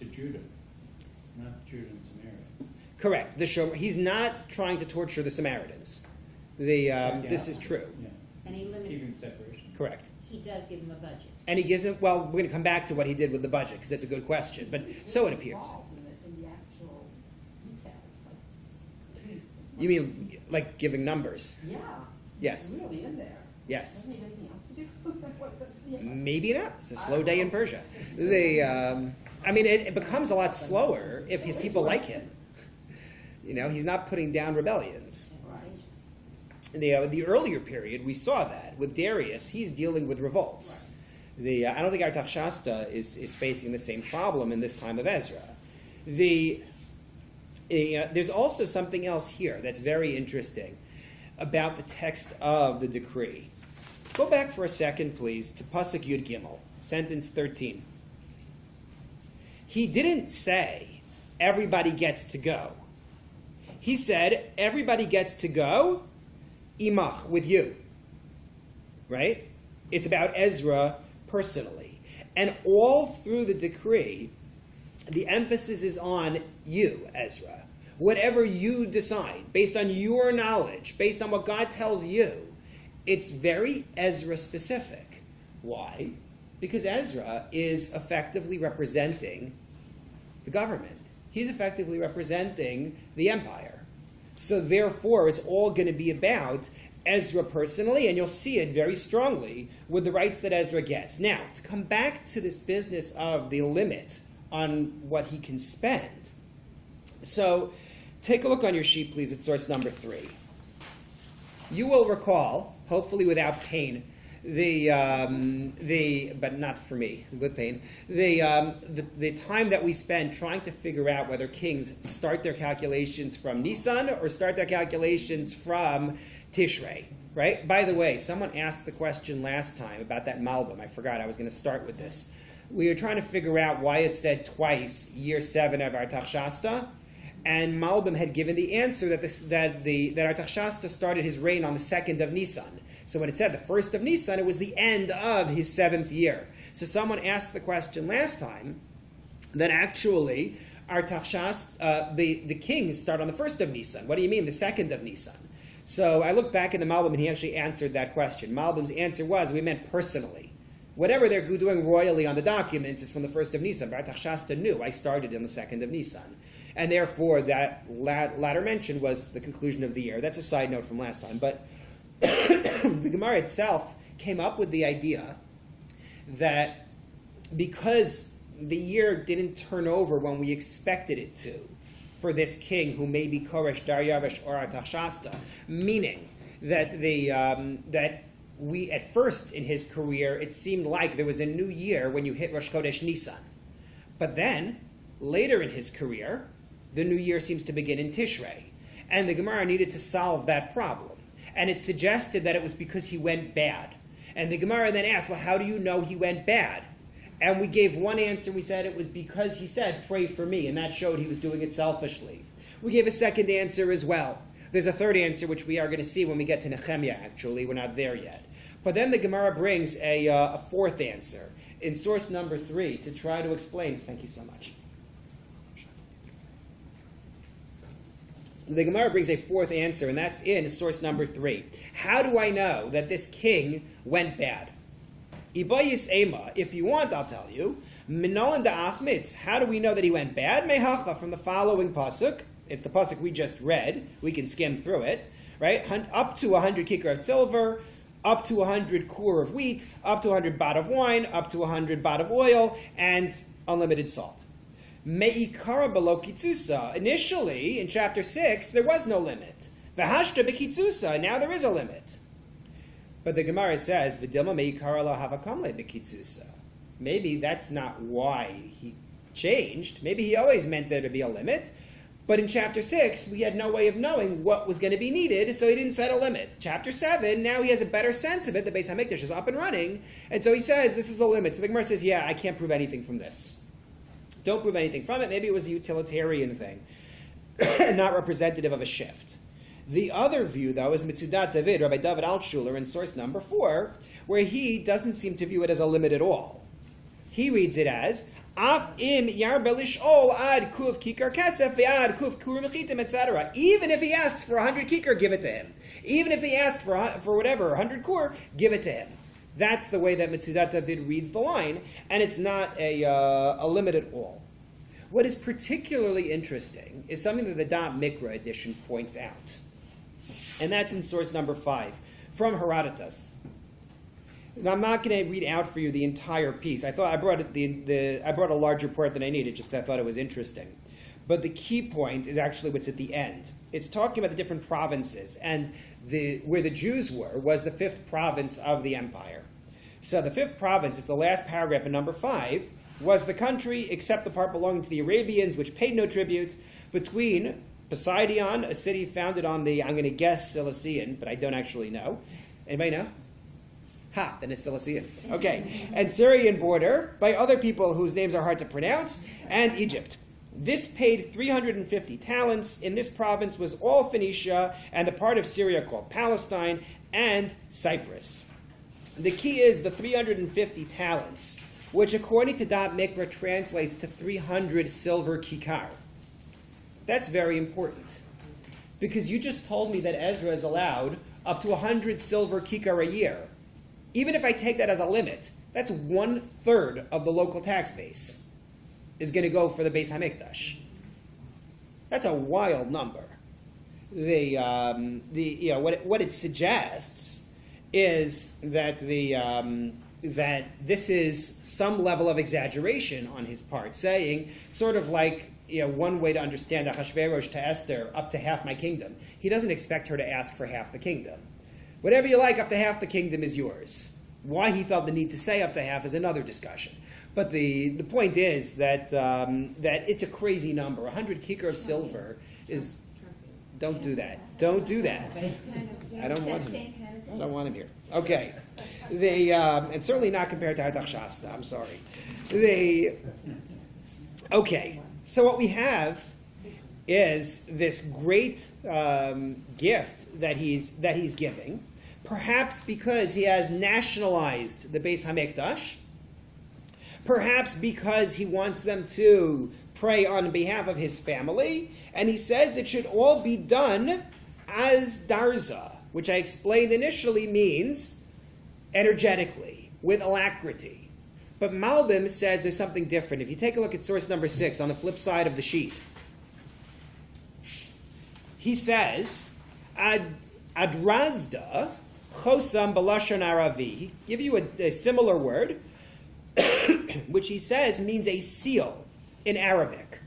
Judah, not Judah and Samaria. Correct. He's not trying to torture the Samaritans. This is true. Yeah. And he limits. Keeping separation. Correct. He does give him a budget. And he gives him, well, we're going to come back to what he did with the budget, because that's a good question. But so it appears. In the actual details, You mean like giving numbers? yeah. Yes. It's really in there. Yes. Doesn't he have anything else to do? What does he have? Maybe not. It's a slow day in Persia. It becomes a lot slower if his people like him. He's not putting down rebellions. The earlier period, we saw that. With Darius, he's dealing with revolts. I don't think Artachshasta is facing the same problem in this time of Ezra. There's also something else here that's very interesting about the text of the decree. Go back for a second, please, to Pasuk Yud Gimel, sentence 13. He didn't say, everybody gets to go. He said, everybody gets to go, imach, with you. Right? It's about Ezra personally. And all through the decree, the emphasis is on you, Ezra. Whatever you decide, based on your knowledge, based on what God tells you, it's very Ezra specific. Why? Because Ezra is effectively representing the government. He's effectively representing the empire. So therefore, it's all going to be about Ezra personally, and you'll see it very strongly with the rights that Ezra gets. Now, to come back to this business of the limit on what he can spend. So, take a look on your sheet, please, at source number 3. You will recall, hopefully without pain, But not for me, with pain. The time that we spend trying to figure out whether kings start their calculations from Nisan or start their calculations from Tishrei, right? By the way, someone asked the question last time about that Malbim. I forgot I was going to start with this. We were trying to figure out why it said twice year 7 of Artachshasta, and Malbim had given the answer that Artachshasta started his reign on the 2nd of Nisan. So when it said the 1st of Nisan, it was the end of his 7th year. So someone asked the question last time that actually Artachshasta, the kings start on the 1st of Nisan. What do you mean the 2nd of Nisan? So I looked back in the Malbim and he actually answered that question. Malbim's answer was, we meant personally. Whatever they're doing royally on the documents is from the 1st of Nisan. But Artachshasta knew I started on the 2nd of Nisan. And therefore that latter mention was the conclusion of the year. That's a side note from last time. But the Gemara itself came up with the idea that because the year didn't turn over when we expected it to for this king who may be Koresh, Daryavish, or Artachshasta, meaning that that we at first in his career it seemed like there was a new year when you hit Rosh Chodesh Nisan, but then later in his career the new year seems to begin in Tishrei, and the Gemara needed to solve that problem. And it suggested that it was because he went bad. And the Gemara then asked, well, how do you know he went bad? And we gave one answer. We said it was because he said, pray for me. And that showed he was doing it selfishly. We gave a second answer as well. There's a third answer, which we are going to see when we get to Nehemiah, actually. We're not there yet. But then the Gemara brings a fourth answer in source number 3 to try to explain. Thank you so much. The Gemara brings a fourth answer, and that's in source number 3. How do I know that this king went bad? Ibayis Ema, if you want, I'll tell you. Minolan da'achmitz, how do we know that he went bad? Mehacha, from the following pasuk. It's the pasuk we just read. We can skim through it, right? Up to 100 kikar of silver, up to 100 kur of wheat, up to 100 bat of wine, up to 100 bat of oil, and unlimited salt. Me'ikara below kitzusa. Initially, in chapter 6, there was no limit. V'hashta bekitzusa. Now there is a limit. But the Gemara says, V'dilma me'ikara lo havakamle bekitzusa. Maybe that's not why he changed. Maybe he always meant there to be a limit. But in chapter 6, we had no way of knowing what was going to be needed, so he didn't set a limit. Chapter 7, now he has a better sense of it. The Beis HaMikdash is up and running. And so he says, this is the limit. So the Gemara says, yeah, I can't prove anything from this. Don't prove anything from it. Maybe it was a utilitarian thing, not representative of a shift. The other view, though, is Mitzudat David, Rabbi David Altshuler, in source number 4, where he doesn't seem to view it as a limit at all. He reads it as, Af im yarbelish ol ad kuv kikar kesef ve'ad kuv kurim mechitim, etc. Even if he asks for 100 kikar, give it to him. Even if he asks for whatever, 100 kur, give it to him. That's the way that Mitzudat David reads the line, and it's not a limit at all. What is particularly interesting is something that the Da'at Mikra edition points out, and that's in source number 5 from Herodotus. Now, I'm not going to read out for you the entire piece. I thought I brought I brought a larger part than I needed, just because I thought it was interesting. But the key point is actually what's at the end. It's talking about the different provinces, and where the Jews were was the 5th province of the empire. So the 5th province, it's the last paragraph in number 5, was the country, except the part belonging to the Arabians, which paid no tribute, between Poseidon, a city founded on the, I'm going to guess, Cilician, but I don't actually know. Anybody know? Ha, then it's Cilician. Okay. And Syrian border, by other people whose names are hard to pronounce, and Egypt. This paid 350 talents. In this province was all Phoenicia and the part of Syria called Palestine and Cyprus. The key is the 350 talents, which according to Da'at Mikra translates to 300 silver kikar. That's very important, because you just told me that Ezra is allowed up to 100 silver kikar a year. Even if I take that as a limit, that's 1/3 of the local tax base is going to go for the Beis HaMikdash. That's a wild number. What it suggests is that that this is some level of exaggeration on his part, saying sort of like, one way to understand Ahasuerus to Esther, up to half my kingdom. He doesn't expect her to ask for half the kingdom. Whatever you like, up to half the kingdom is yours. Why he felt the need to say up to half is another discussion. But the point is that that it's a crazy number. 100 kikar of silver is. Don't do that. Don't do that. I don't want him. I don't want him here. Okay. And certainly not compared to Artachshasta. I'm sorry. Okay. So what we have is this great gift that he's giving, perhaps because he has nationalized the Beis Hamikdash, perhaps because he wants them to pray on behalf of his family, and he says it should all be done as darza, which I explained initially means energetically, with alacrity. But Malbim says there's something different. If you take a look at source number 6 on the flip side of the sheet, he says, Adrazda chosam balashon aravi. He give you a similar word, which he says means a seal in Arabic.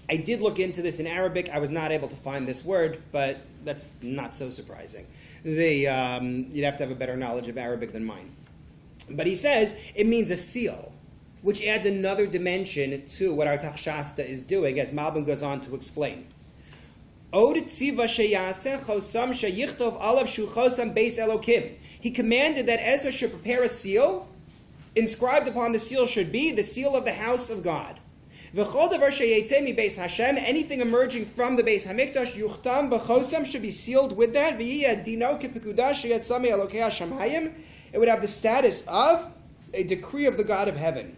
I did look into this in Arabic. I was not able to find this word, but that's not so surprising. You'd have to have a better knowledge of Arabic than mine. But he says it means a seal, which adds another dimension to what Artachshasta is doing, as Malbim goes on to explain. He commanded that Ezra should prepare a seal. Inscribed upon the seal should be the seal of the house of God. Anything emerging from the Beis Hamikdash yuchtam b'chosam should be sealed with that. It would have the status of a decree of the God of heaven.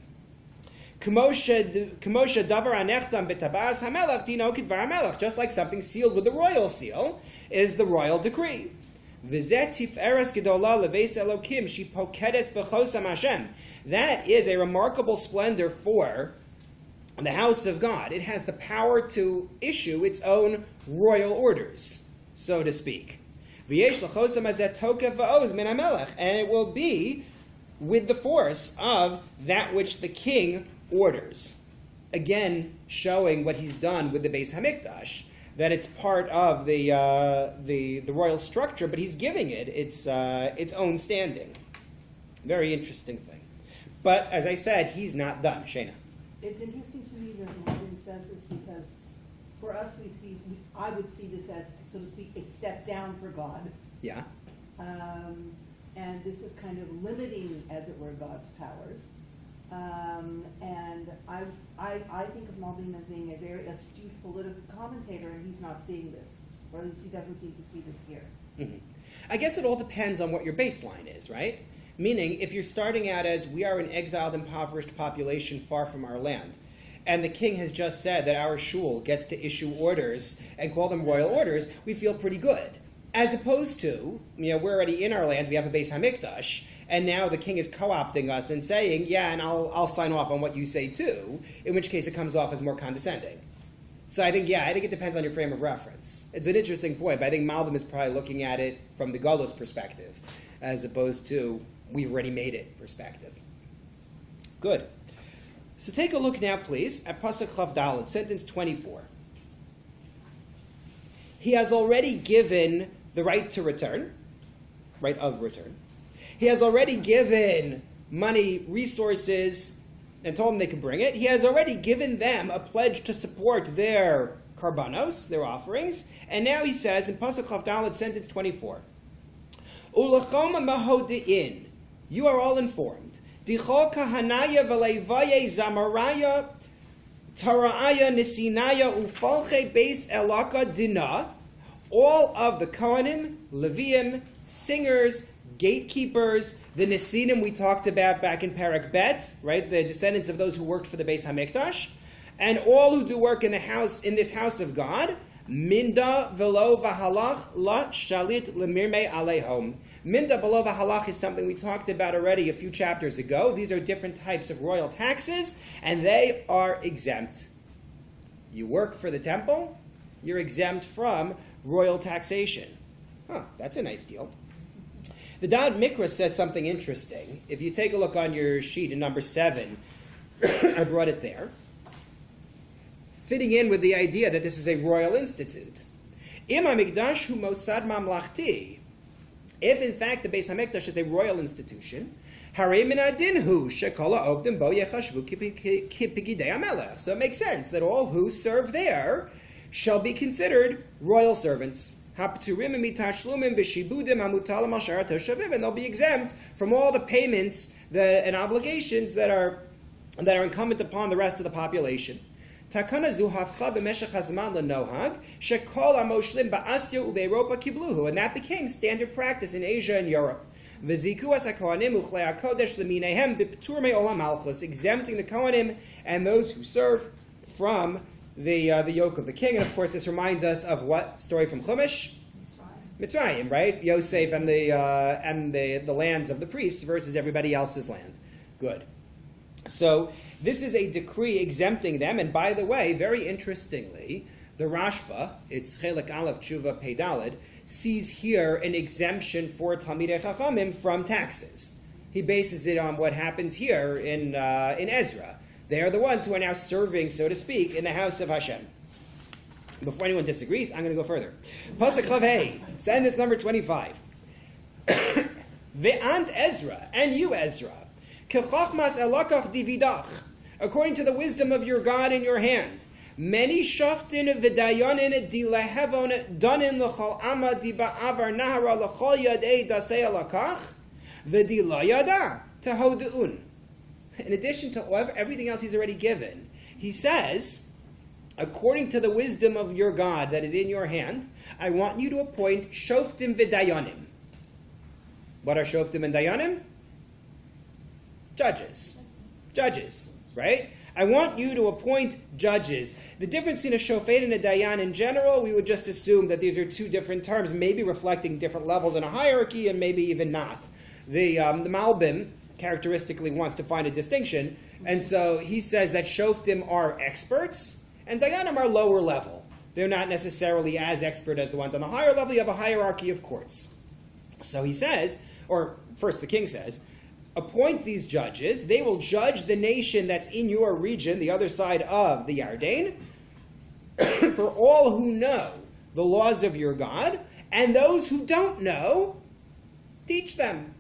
Just like something sealed with the royal seal is the royal decree. That is a remarkable splendor for the house of God. It has the power to issue its own royal orders, so to speak. And it will be with the force of that which the king orders. Again, showing what he's done with the Beis Hamikdash, that it's part of the royal structure, but he's giving it its own standing. Very interesting thing. But as I said, he's not done. Shana. It's interesting to me that Malbim says this because for us I would see this as, so to speak, a step down for God. Yeah. And this is kind of limiting, as it were, God's powers. And I think of Malbim as being a very astute political commentator, and he's not seeing this, or at least he doesn't seem to see this here. Mm-hmm. I guess it all depends on what your baseline is, right? Meaning, if you're starting out as, we are an exiled, impoverished population far from our land, and the king has just said that our shul gets to issue orders and call them royal orders, we feel pretty good. As opposed to, we're already in our land, we have a Beis Hamikdash, and now the king is co-opting us and saying, yeah, and I'll sign off on what you say too, in which case it comes off as more condescending. So I think it depends on your frame of reference. It's an interesting point, but I think Malbim is probably looking at it from the Golos perspective, as opposed to we've already made it perspective. Good. So take a look now, please, at Pasuk Chav Dalet, sentence 24. He has already given the right to return, right of return. He has already given money, resources, and told them they could bring it. He has already given them a pledge to support their karbanos, their offerings. And now he says in Pasuk Chav Dalet, sentence 24, Ulachom mahodi'in, you are all informed. Dichol kahanaya v'leivaye zamaraya tara'aya nisinaya ufalche beis elaka dina, all of the Kohanim, Leviim, singers, gatekeepers, the Nesinim we talked about back in Parak Bet, right? The descendants of those who worked for the Beis Hamikdash, and all who do work in this house of God, Minda velo v'halach la shalit lemirmei alehom. Minda velo v'halach is something we talked about already a few chapters ago. These are different types of royal taxes, and they are exempt. You work for the temple, you're exempt from royal taxation. That's a nice deal. The Dad Mikra says something interesting. If you take a look on your sheet in number 7, I brought it there, fitting in with the idea that this is a royal institute. Im HaMikdash hu mosad mamlachti. If in fact the Beis Hamikdash is a royal institution, harei min hadin hu shekol ha'ovdim bo yechashvu ki pigidei hamelech. So it makes sense that all who serve there shall be considered royal servants. Hapturim mitashlumim b'shibudim hamutalim al sharat toshavim, and they'll be exempt from all the payments and obligations that are incumbent upon the rest of the population. Takana zu hafcha b'meshech hazman lenohag shekol hamoshlim ba'asya ube'Europa kibluhu, and that became standard practice in Asia and Europe. V'ziku as hakohanim uchlei hakodesh lemineihem b'ptur me'olam malchus, exempting the Kohanim and those who serve from the yoke of the king. And of course, this reminds us of what story from Chumash? Mitzrayim, right? Yosef and the lands of the priests versus everybody else's land. Good. So this is a decree exempting them. And by the way, very interestingly, the Rashba, it's Chelek Aleph Tshuva Pei Daled, sees here an exemption for Talmidei Chachamim from taxes. He bases it on what happens here in Ezra. They are the ones who are now serving, so to speak, in the house of Hashem. Before anyone disagrees, I'm going to go further. Pasuk Chavei, sentence number 25. Ve'ant Ezra, and you Ezra, kechachmas elakach dividach, according to the wisdom of your God in your hand. Many shaftin v'dayanin dilehevon danin l'chol ama diba'avar nahara l'chol yadei dasei elakach v'dilayada tehodeun. In addition to everything else he's already given, he says, according to the wisdom of your God that is in your hand, I want you to appoint shoftim v'dayanim. What are shoftim and dayanim? Judges. Judges, right? I want you to appoint judges. The difference between a shofet and a dayan in general, we would just assume that these are two different terms, maybe reflecting different levels in a hierarchy and maybe even not. The Malbim characteristically wants to find a distinction, and so he says that shoftim are experts and dayanim are lower level. They're not necessarily as expert as the ones on the higher level. You have a hierarchy of courts. So he says, or first the king says, appoint these judges. They will judge the nation that's in your region, the other side of the Yarden, for all who know the laws of your God, and those who don't know, teach them.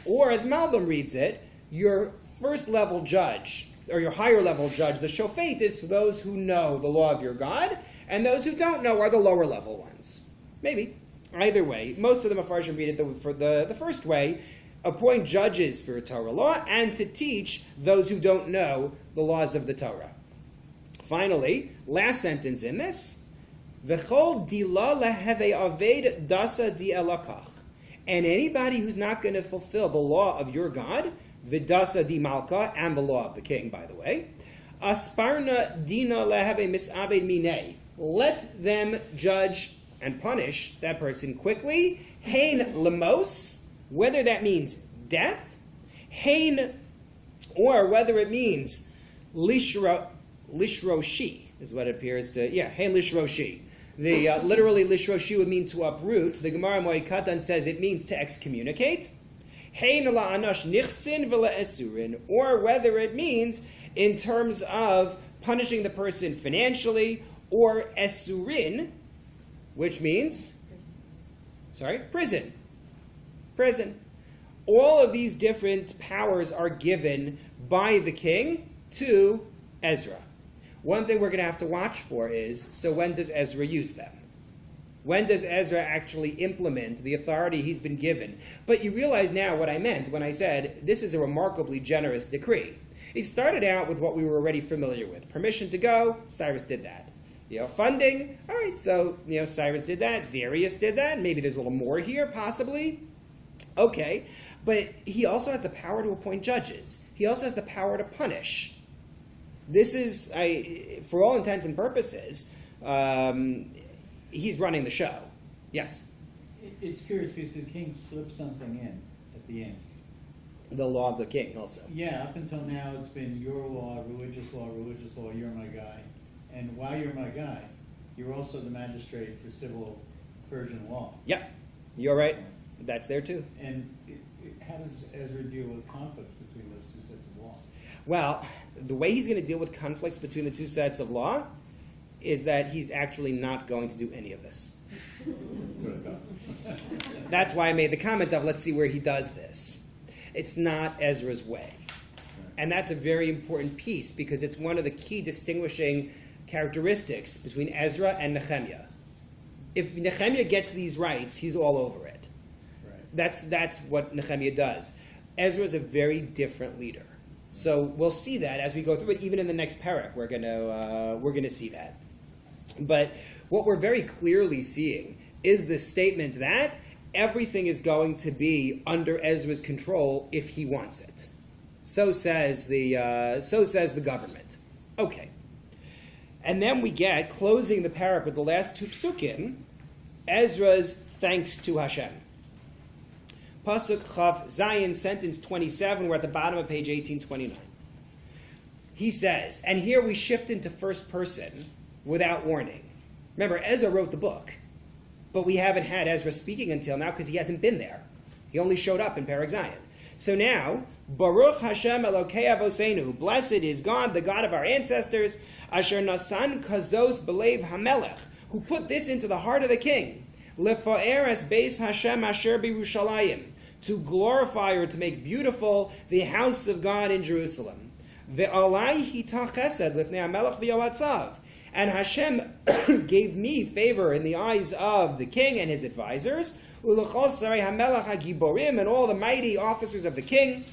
Or as Malbim reads it, your first level judge, or your higher level judge, the shofet, is for those who know the law of your God, and those who don't know are the lower level ones. Maybe. Either way, most of the Mefarshim read it for the first way, appoint judges for Torah law, and to teach those who don't know the laws of the Torah. Finally, last sentence in this, V'chol dila leheve aved dasa di elakach. And anybody who's not going to fulfill the law of your God, vidasa di malka, and the law of the king, by the way, asparna dina leheve misaved minei. Let them judge and punish that person quickly. Hein lemos, whether that means death, hein, or whether it means lishroshi, is what it appears to, hein lishroshi. The literally lishroshi would mean to uproot. The Gemara Moed Katan says it means to excommunicate. Hein la'anash nichsin v'la'esurin, or whether it means in terms of punishing the person financially, or esurin, which means, prison. Prison. All of these different powers are given by the king to Ezra. One thing we're going to have to watch for is, so when does Ezra use them? When does Ezra actually implement the authority he's been given? But you realize now what I meant when I said this is a remarkably generous decree. It started out with what we were already familiar with. Permission to go, Cyrus did that. Funding, all right, so Cyrus did that, Darius did that, maybe there's a little more here, possibly. Okay, but he also has the power to appoint judges. He also has the power to punish. This is, for all intents and purposes, he's running the show. Yes? It's curious because the king slipped something in at the end. The law of the king also. Yeah, up until now it's been your law, religious law, you're my guy. And while you're my guy, you're also the magistrate for civil Persian law. Yep, you're right. That's there too. And how does Ezra deal with conflicts between those two sets of law? Well, the way he's going to deal with conflicts between the two sets of law is that he's actually not going to do any of this. That's what I thought. That's why I made the comment of, let's see where he does this. It's not Ezra's way. And that's a very important piece because it's one of the key distinguishing characteristics between Ezra and Nehemiah. If Nehemiah gets these rights, he's all over it. Right. That's what Nehemiah does. Ezra is a very different leader. So we'll see that as we go through it. Even in the next parak, we're gonna see that. But what we're very clearly seeing is the statement that everything is going to be under Ezra's control if he wants it. So says the government. Okay. And then we get, closing the parak with the last two psukim, Ezra's thanks to Hashem. Pasuk Chav Zayin, sentence 27, we're at the bottom of page 1829. He says, and here we shift into first person without warning. Remember, Ezra wrote the book, but we haven't had Ezra speaking until now because he hasn't been there. He only showed up in Parak Zayin. So now, Baruch Hashem Elokei Avosenu, blessed is God, the God of our ancestors, Asher Nasan Kazos Belev Hamelech, who put this into the heart of the king, Lefa'er es Beis Hashem Asher B'Yerushalayim, to glorify or to make beautiful the house of God in Jerusalem. Ve'alai hitach chesed lifnei hamelech v'yoatzav. And Hashem gave me favor in the eyes of the king and his advisors, ulechos sarei hamelech hagiborim, and all the mighty officers of the king.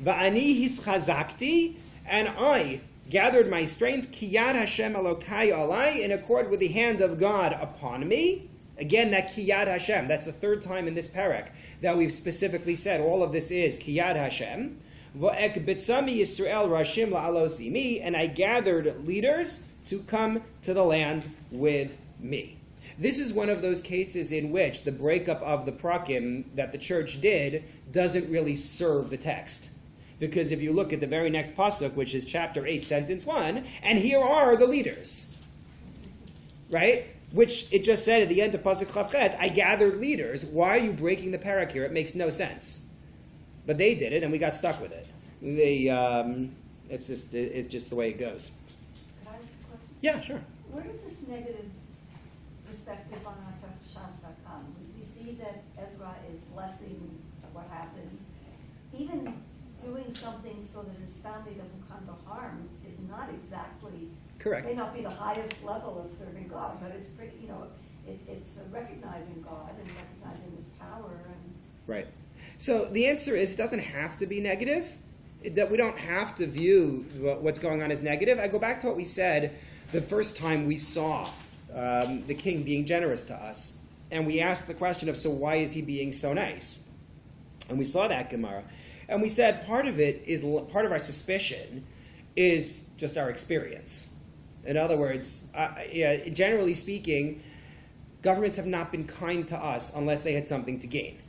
Va'ani hischazakti, and I gathered my strength, kiyad Hashem Elokai alai, in accord with the hand of God upon me. Again, that kiyad Hashem, that's the third time in this parak that we've specifically said all of this is kiyad Hashem. V'ek bitzami Yisrael rashim la'alos imi, and I gathered leaders to come to the land with me. This is one of those cases in which the breakup of the prakim that the church did doesn't really serve the text. Because if you look at the very next pasuk, which is chapter 8, sentence 1, and here are the leaders. Right? Which it just said at the end of pasuk Chavchet, I gathered leaders. Why are you breaking the parak here? It makes no sense. But they did it, and we got stuck with it. It's just the way it goes. Can I ask a question? Yeah, sure. Where does this negative perspective on Artachshasta come? We see that Ezra is blessing what happened. Even doing something so that his family doesn't come to harm is not exactly, Correct. may not be the highest level of serving God, but it's pretty, it's recognizing God and recognizing his power. And Right. So the answer is it doesn't have to be negative. That we don't have to view what's going on as negative. I go back to what we said the first time we saw the king being generous to us. And we asked the question of, so why is he being so nice? And we saw that Gemara. And we said part of our suspicion is just our experience. In other words, generally speaking, governments have not been kind to us unless they had something to gain.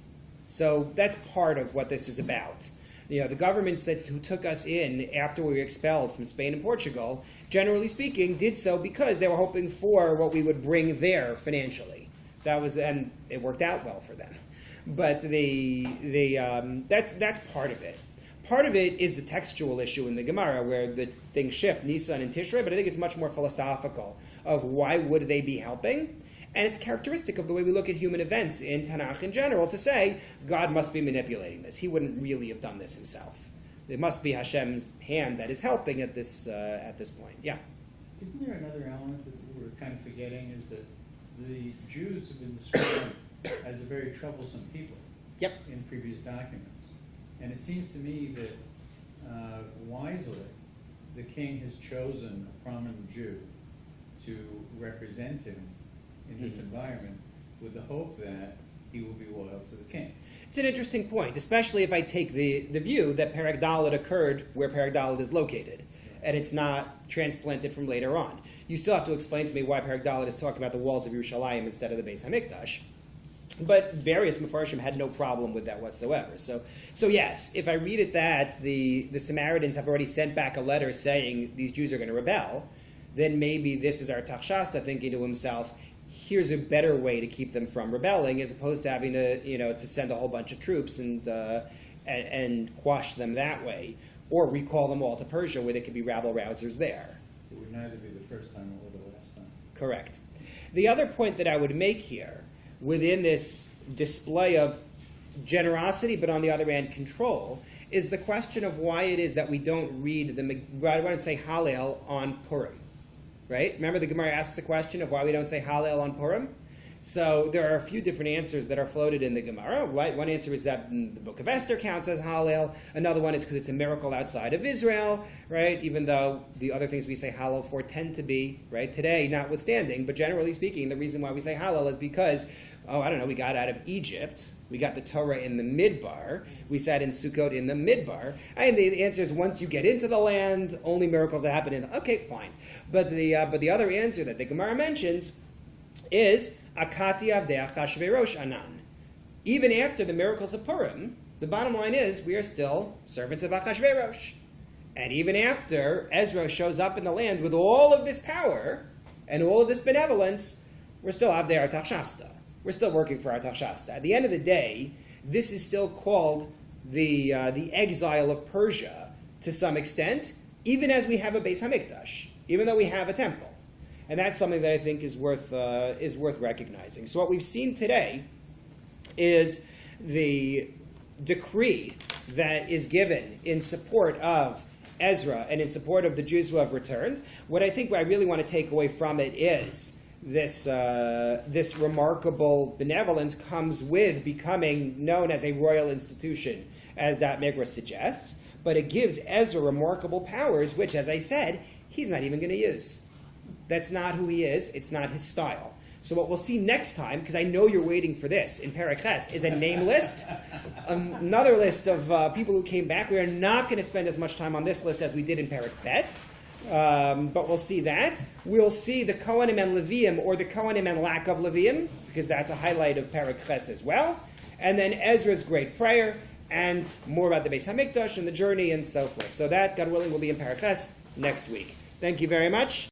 So that's part of what this is about. The governments who took us in after we were expelled from Spain and Portugal, generally speaking, did so because they were hoping for what we would bring there financially. And it worked out well for them. But that's part of it. Part of it is the textual issue in the Gemara where the things shift, Nisan and Tishrei, but I think it's much more philosophical of why would they be helping? And it's characteristic of the way we look at human events in Tanakh in general to say, God must be manipulating this. He wouldn't really have done this himself. It must be Hashem's hand that is helping at this point. Yeah? Isn't there another element that we're kind of forgetting is that the Jews have been described as a very troublesome people in previous documents. And it seems to me that wisely the king has chosen a prominent Jew to represent him in this environment with the hope that he will be loyal to the king. It's an interesting point, especially if I take the view that Perek Dalet occurred where Perek Dalet is located, and it's not transplanted from later on. You still have to explain to me why Perek Dalet is talking about the walls of Yerushalayim instead of the Beis HaMikdash. But various Mefarshim had no problem with that whatsoever. So yes, if I read it that the Samaritans have already sent back a letter saying these Jews are going to rebel, then maybe this is Artachshasta thinking to himself, here's a better way to keep them from rebelling, as opposed to having to send a whole bunch of troops and quash them that way, or recall them all to Persia where they could be rabble rousers there. It would neither be the first time or the last time. Correct. The other point that I would make here, within this display of generosity, but on the other hand, control, is the question of why it is that we don't read I wouldn't say Hallel on Purim, right? Remember the Gemara asks the question of why we don't say Hallel on Purim? So there are a few different answers that are floated in the Gemara. Right? One answer is that the Book of Esther counts as Hallel. Another one is because it's a miracle outside of Israel, right? Even though the other things we say Hallel for tend to be, right, today notwithstanding, but generally speaking, the reason why we say Hallel is because, we got out of Egypt. We got the Torah in the Midbar. We sat in Sukkot in the Midbar. And the answer is once you get into the land, only miracles that happen in the... Okay, fine. But the other answer that the Gemara mentions is Akati Avdei Achashverosh Anan. Even after the miracles of Purim, the bottom line is we are still servants of Achashverosh. And even after Ezra shows up in the land with all of this power and all of this benevolence, we're still Avdei Artachshasta. We're still working for Artachshasta. At the end of the day, this is still called the exile of Persia to some extent, even as we have a Beis Hamikdash, even though we have a temple. And that's something that I think is worth recognizing. So what we've seen today is the decree that is given in support of Ezra and in support of the Jews who have returned. What I really want to take away from it is this remarkable benevolence comes with becoming known as a royal institution, as that Midrash suggests. But it gives Ezra remarkable powers, which, as I said, he's not even going to use. That's not who he is. It's not his style. So what we'll see next time, because I know you're waiting for this, in Perek Ches, is a name list. Another list of people who came back. We are not going to spend as much time on this list as we did in Perek Bet. But we'll see that. We'll see the Kohanim and Leviim, or the Kohanim and lack of Leviim, because that's a highlight of Perek Ches as well. And then Ezra's great prayer, and more about the Beis Hamikdash and the journey and so forth. So that, God willing, will be in Perek Ches next week. Thank you very much.